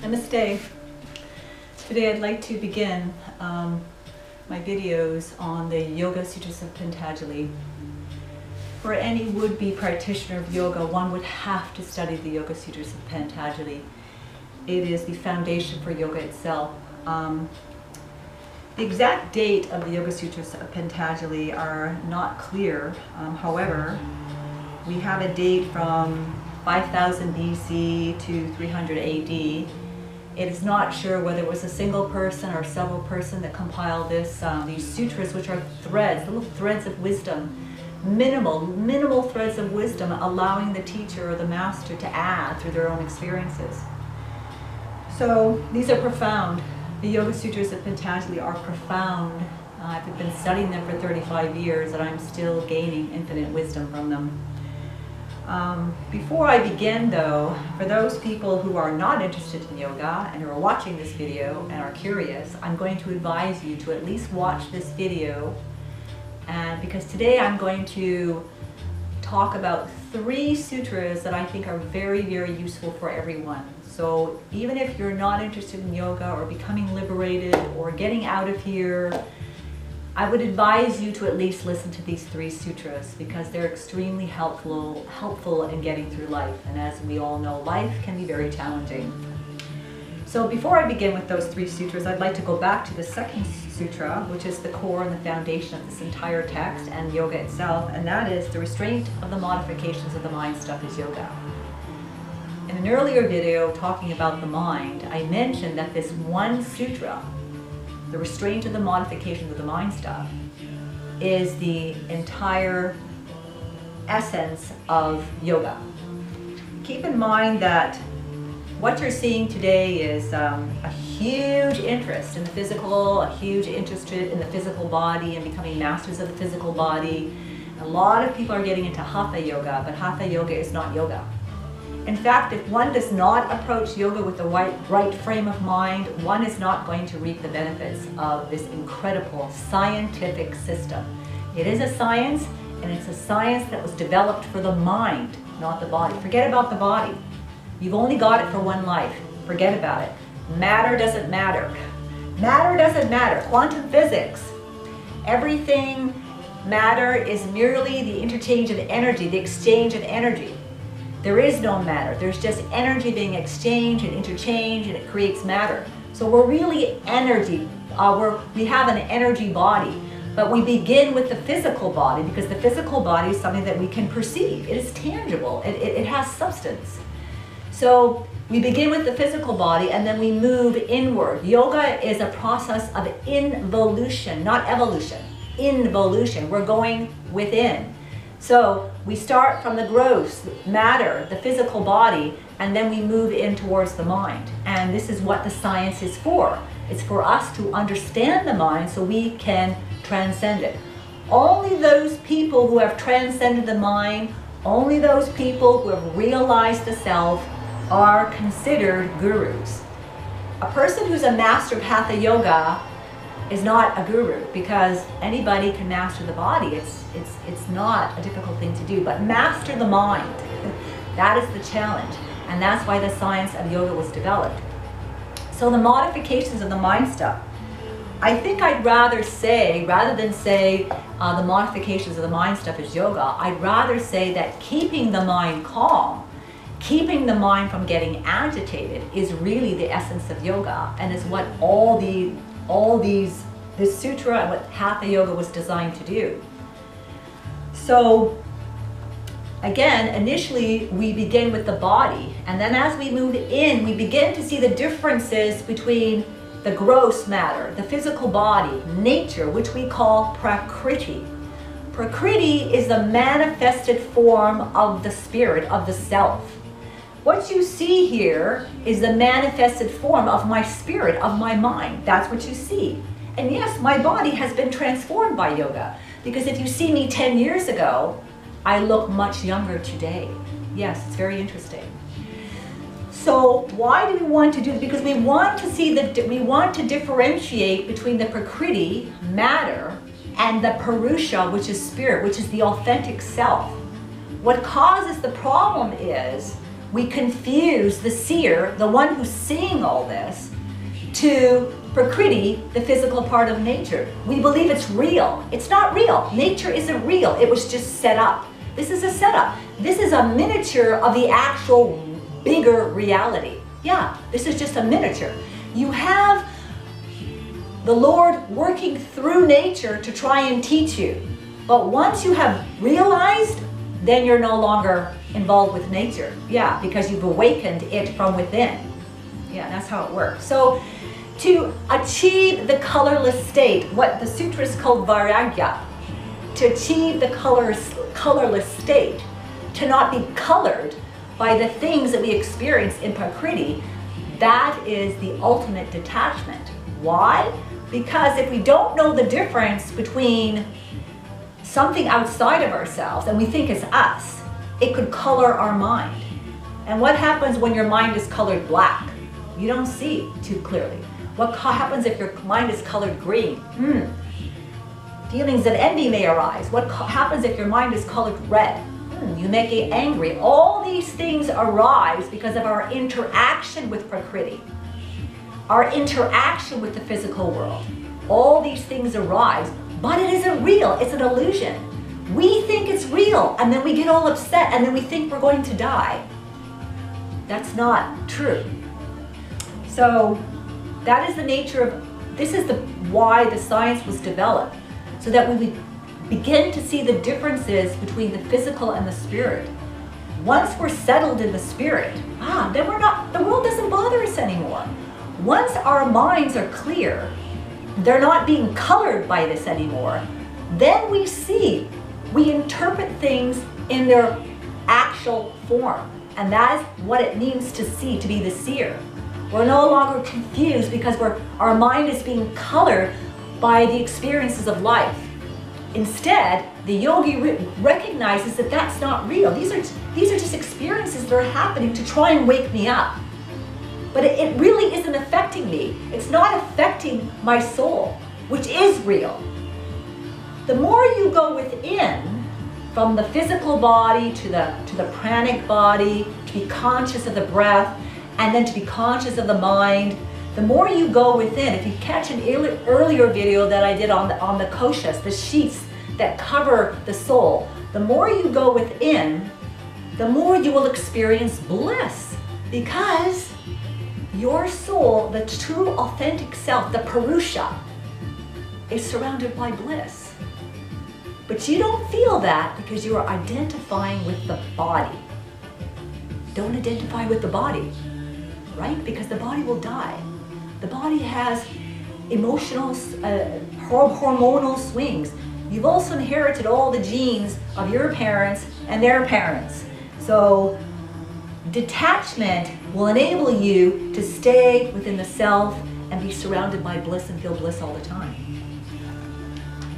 Namaste. Today I'd like to begin my videos on the Yoga Sutras of Patanjali. For any would-be practitioner of yoga, one would have to study the Yoga Sutras of Patanjali. It is the foundation for yoga itself. The exact date of the Yoga Sutras of Patanjali are not clear. However, we have a date from 5000 BC to 300 AD. It is not sure whether it was a single person or several person that compiled these sutras, which are threads, little threads of wisdom, minimal threads of wisdom, allowing the teacher or the master to add through their own experiences. So these are profound. The Yoga Sutras of Patanjali are profound. I've been studying them for 35 years and I'm still gaining infinite wisdom from them. Before I begin though, for those people who are not interested in yoga and who are watching this video and are curious, I'm going to advise you to at least watch this video, and because today I'm going to talk about 3 sutras that I think are very, very useful for everyone. So even if you're not interested in yoga or becoming liberated or getting out of here, I would advise you to at least listen to these 3 sutras because they're extremely helpful in getting through life. And as we all know, life can be very challenging. So before I begin with those 3 sutras, I'd like to go back to the second sutra, which is the core and the foundation of this entire text and yoga itself, and that is the restraint of the modifications of the mind stuff is yoga. In an earlier video talking about the mind, I mentioned that this one sutra, the restraint of the modifications of the mind stuff, is the entire essence of yoga. Keep in mind that what you're seeing today is a huge interest in the physical, a huge interest in the physical body and becoming masters of the physical body. A lot of people are getting into hatha yoga, but hatha yoga is not yoga. In fact, if one does not approach yoga with the right frame of mind, one is not going to reap the benefits of this incredible scientific system. It is a science, and it's a science that was developed for the mind, not the body. Forget about the body. You've only got it for one life. Forget about it. Matter doesn't matter. Matter doesn't matter. Quantum physics. Everything matter is merely the interchange of energy, the exchange of energy. There is no matter. There's just energy being exchanged and interchanged, and it creates matter. So we're really energy. We have an energy body, but we begin with the physical body because the physical body is something that we can perceive. It is tangible. It has substance. So we begin with the physical body and then we move inward. Yoga is a process of involution, not evolution. Involution. We're going within. So we start from the gross matter, the physical body, and then we move in towards the mind. And this is what the science is for. It's for us to understand the mind so we can transcend it. Only those people who have transcended the mind, only those people who have realized the self are considered gurus. A person who's a master of hatha yoga is not a guru because anybody can master the body. It's not a difficult thing to do, but master the mind. That is the challenge, and that's why the science of yoga was developed. So the modifications of the mind stuff, I think I'd rather say, rather than say the modifications of the mind stuff is yoga, I'd rather say that keeping the mind calm, keeping the mind from getting agitated is really the essence of yoga, and is what this sutra and what hatha yoga was designed to do. So again, initially we begin with the body, and then as we move in, we begin to see the differences between the gross matter, the physical body, nature, which we call prakriti. Prakriti is the manifested form of the spirit, of the self. What you see here is the manifested form of my spirit, of my mind. That's what you see. And yes, my body has been transformed by yoga, because if you see me 10 years ago, I look much younger today. Yes, it's very interesting. So why do we want to do it? Because we want to see we want to differentiate between the prakriti, matter, and the purusha, which is spirit, which is the authentic self. What causes the problem is we confuse the seer, the one who's seeing all this, to Prakriti, the physical part of nature. We believe it's real. It's not real. Nature isn't real. It was just set up. This is a setup. This is a miniature of the actual bigger reality. Yeah, this is just a miniature. You have the Lord working through nature to try and teach you. But once you have realized, then you're no longer involved with nature. Yeah, because you've awakened it from within. Yeah, that's how it works. So to achieve the colorless state, what the sutras called vairagya, to achieve the colorless state, to not be colored by the things that we experience in Prakriti, that is the ultimate detachment. Why? Because if we don't know the difference between something outside of ourselves and we think it's us, it could color our mind. And what happens when your mind is colored black? You don't see too clearly. What happens if your mind is colored green? Feelings of envy may arise. What happens if your mind is colored red? You may get angry. All these things arise because of our interaction with Prakriti, our interaction with the physical world. All these things arise, but it isn't real. It's an illusion. We think it's real, and then we get all upset, and then we think we're going to die. That's not true. So that is the nature of, this is why the science was developed, so that we would begin to see the differences between the physical and the spirit. Once we're settled in the spirit, then the world doesn't bother us anymore. Once our minds are clear, they're not being colored by this anymore, then we interpret things in their actual form. And that is what it means to see, to be the seer. We're no longer confused because our mind is being colored by the experiences of life. Instead, the yogi recognizes that that's not real. These are just experiences that are happening to try and wake me up. But it really isn't affecting me. It's not affecting my soul, which is real. The more you go within, from the physical body to the pranic body, to be conscious of the breath, and then to be conscious of the mind, the more you go within. If you catch an earlier video that I did on the koshas, the sheets that cover the soul, the more you go within, the more you will experience bliss, because your soul, the true authentic self, the Purusha, is surrounded by bliss. But you don't feel that because you are identifying with the body. Don't identify with the body, right? Because the body will die. The body has emotional, hormonal swings. You've also inherited all the genes of your parents and their parents. So detachment will enable you to stay within the self and be surrounded by bliss and feel bliss all the time.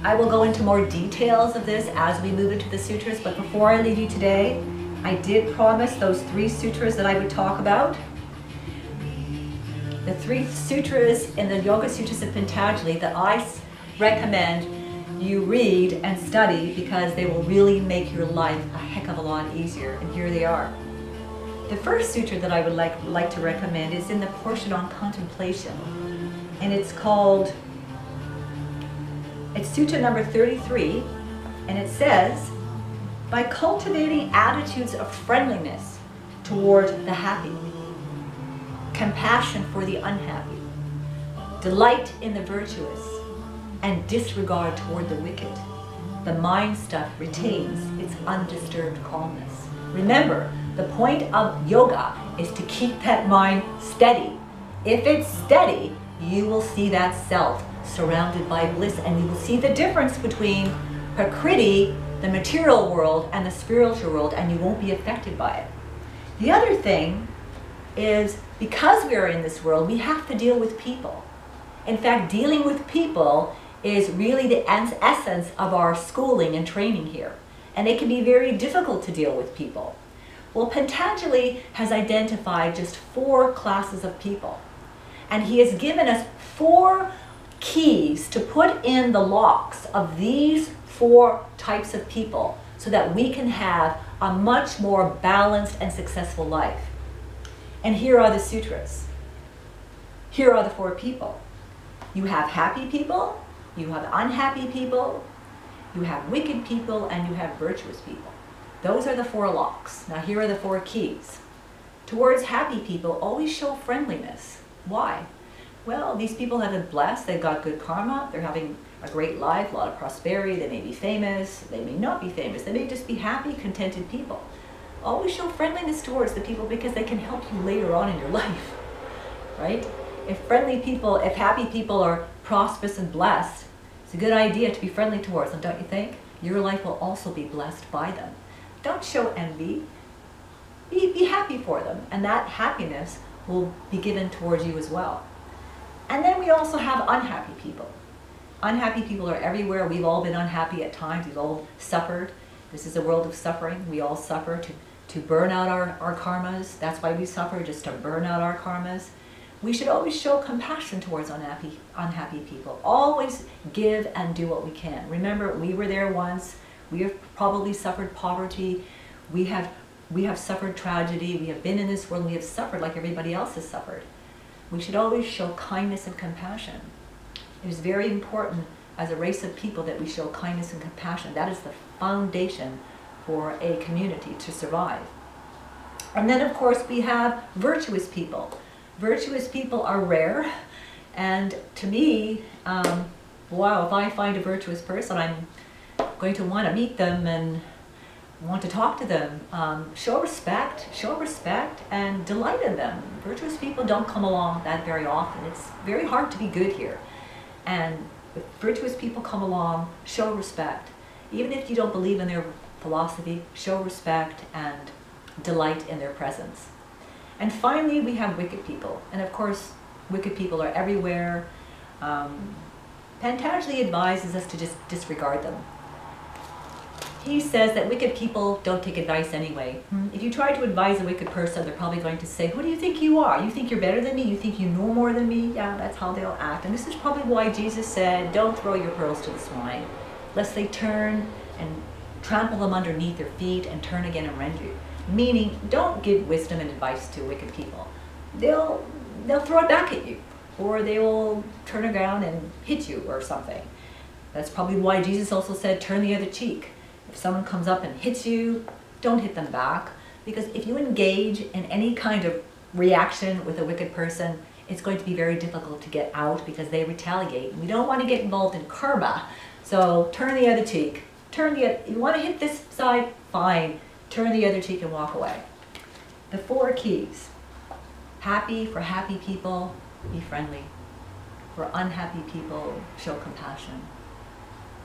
I will go into more details of this as we move into the sutras, but before I leave you today, I did promise those 3 sutras that I would talk about. The 3 sutras in the Yoga Sutras of Patanjali that I recommend you read and study because they will really make your life a heck of a lot easier, and here they are. The first sutra that I would like to recommend is in the portion on contemplation, and it's Sutra number 33, and it says, by cultivating attitudes of friendliness toward the happy, compassion for the unhappy, delight in the virtuous, and disregard toward the wicked, the mind stuff retains its undisturbed calmness. Remember, the point of yoga is to keep that mind steady. If it's steady, you will see that self surrounded by bliss, and you will see the difference between Prakriti, the material world, and the spiritual world, and you won't be affected by it. The other thing is, because we are in this world, we have to deal with people. In fact, dealing with people is really the essence of our schooling and training here. And it can be very difficult to deal with people. Well, Patanjali has identified just 4 classes of people. And he has given us 4 keys to put in the locks of these 4 types of people so that we can have a much more balanced and successful life. And here are the sutras. Here are the 4 people. You have happy people, you have unhappy people, you have wicked people, and you have virtuous people. Those are the 4 locks. Now here are the 4 keys. Towards happy people, always show friendliness. Why? Well, these people have been blessed, they've got good karma, they're having a great life, a lot of prosperity, they may be famous, they may not be famous, they may just be happy, contented people. Always show friendliness towards the people because they can help you later on in your life, right? If friendly people, if happy people are prosperous and blessed, it's a good idea to be friendly towards them, don't you think? Your life will also be blessed by them. Don't show envy. Be happy for them, and that happiness will be given towards you as well. And then we also have unhappy people. Unhappy people are everywhere. We've all been unhappy at times. We've all suffered. This is a world of suffering. We all suffer to burn out our karmas. That's why we suffer, just to burn out our karmas. We should always show compassion towards unhappy people. Always give and do what we can. Remember, we were there once. We have probably suffered poverty. We have suffered tragedy. We have been in this world. We have suffered like everybody else has suffered. We should always show kindness and compassion. It is very important as a race of people that we show kindness and compassion. That is the foundation for a community to survive. And then, of course, we have virtuous people. Virtuous people are rare, and to me, wow, if I find a virtuous person, I'm going to want to meet them and want to talk to them. Show respect, and delight in them. Virtuous people don't come along that very often. It's very hard to be good here. And if virtuous people come along, show respect. Even if you don't believe in their philosophy, show respect and delight in their presence. And finally, we have wicked people. And of course, wicked people are everywhere. Patanjali advises us to just disregard them. He says that wicked people don't take advice anyway. If you try to advise a wicked person, they're probably going to say, who do you think you are? You think you're better than me? You think you know more than me? Yeah, that's how they'll act. And this is probably why Jesus said, don't throw your pearls to the swine, lest they turn and trample them underneath their feet and turn again and rend you. Meaning, don't give wisdom and advice to wicked people. They'll throw it back at you, or they will turn around and hit you or something. That's probably why Jesus also said, turn the other cheek. If someone comes up and hits you, don't hit them back. Because if you engage in any kind of reaction with a wicked person, it's going to be very difficult to get out because they retaliate. We don't want to get involved in karma. So turn the other cheek. If you want to hit this side, fine. Turn the other cheek and walk away. The 4 keys. Happy, for happy people, be friendly. For unhappy people, show compassion.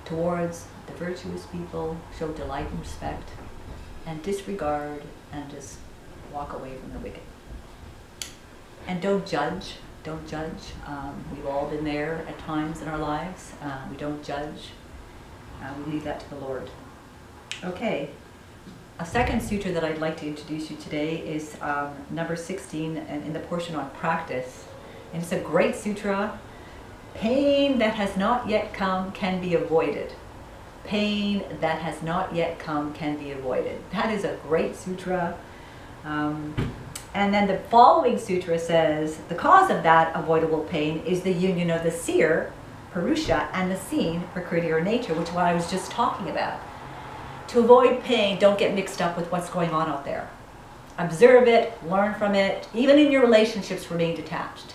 Towards the virtuous people, show delight and respect, and disregard and just walk away from the wicked. And don't judge. Don't judge. We've all been there at times in our lives. We don't judge. We leave that to the Lord. Okay. A second sutra that I'd like to introduce you today is number 16 and in the portion on practice. And it's a great sutra. Pain that has not yet come can be avoided. Pain that has not yet come can be avoided. That is a great sutra. And then the following sutra says, the cause of that avoidable pain is the union of the seer, Purusha, and the seen, Prakriti or nature, which is what I was just talking about. To avoid pain, don't get mixed up with what's going on out there. Observe it, learn from it, even in your relationships, remain detached.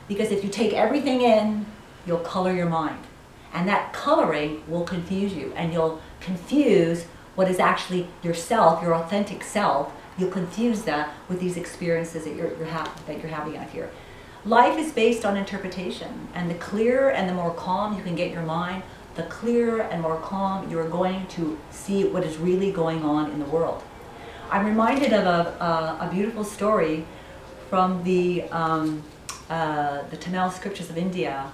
Because if you take everything in, you'll color your mind. And that coloring will confuse you, and you'll confuse what is actually yourself, your authentic self. You'll confuse that with these experiences that you're having out here. Life is based on interpretation, and the clearer and the more calm you can get your mind, the clearer and more calm you're going to see what is really going on in the world. I'm reminded of a beautiful story from the Tamil scriptures of India,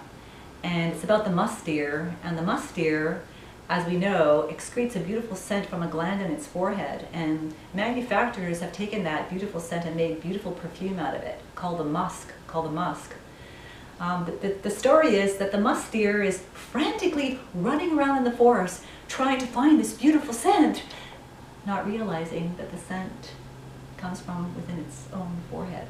and it's about the musk deer. And the musk deer, as we know, excretes a beautiful scent from a gland in its forehead, and manufacturers have taken that beautiful scent and made beautiful perfume out of it, called the musk. But the story is that the musk deer is frantically running around in the forest trying to find this beautiful scent. not realizing that the scent comes from within its own forehead.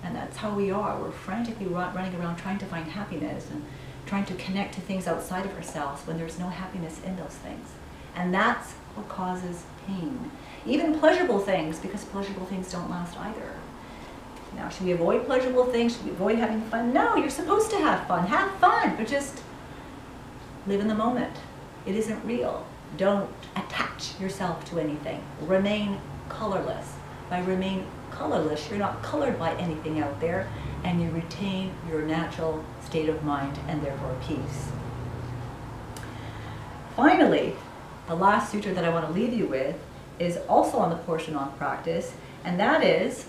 And that's how we are. We're frantically running around trying to find happiness and trying to connect to things outside of ourselves when there's no happiness in those things. And that's what causes pain. Even pleasurable things, because pleasurable things don't last either. Now, should we avoid pleasurable things? Should we avoid having fun? No, you're supposed to have fun. Have fun, but just live in the moment. It isn't real. Don't attach yourself to anything. Remain colorless. By remain colorless, you're not colored by anything out there, and you retain your natural state of mind and therefore peace. Finally, the last sutra that I want to leave you with is also on the portion on practice, and that is,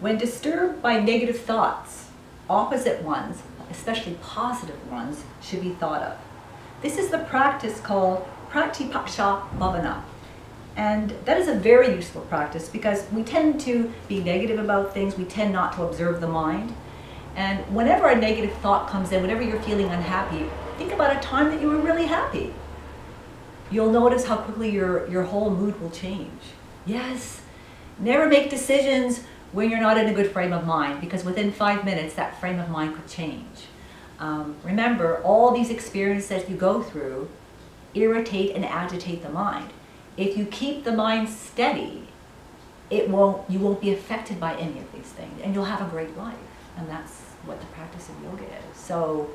when disturbed by negative thoughts, opposite ones, especially positive ones, should be thought of. This is the practice called Pratipaksha Bhavana. And that is a very useful practice because we tend to be negative about things, we tend not to observe the mind. And whenever a negative thought comes in, whenever you're feeling unhappy, think about a time that you were really happy. You'll notice how quickly your whole mood will change. Yes, never make decisions when you're not in a good frame of mind, because within 5 minutes that frame of mind could change. Remember, all these experiences that you go through irritate and agitate the mind. If you keep the mind steady, you won't be affected by any of these things, and you'll have a great life. And that's what the practice of yoga is. So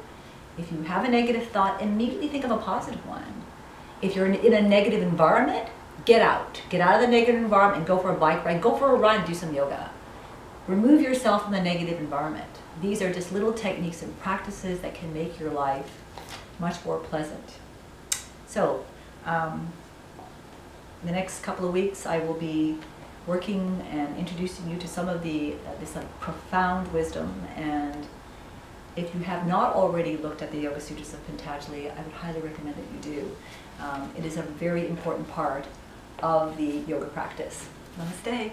if you have a negative thought, immediately think of a positive one. If you're in a negative environment, get out. Get out of the negative environment and go for a bike ride, go for a run, do some yoga. Remove yourself from the negative environment. These are just little techniques and practices that can make your life much more pleasant. So, in the next couple of weeks, I will be working and introducing you to some of this profound wisdom. And if you have not already looked at the Yoga Sutras of Patanjali, I would highly recommend that you do. It is a very important part of the yoga practice. Namaste.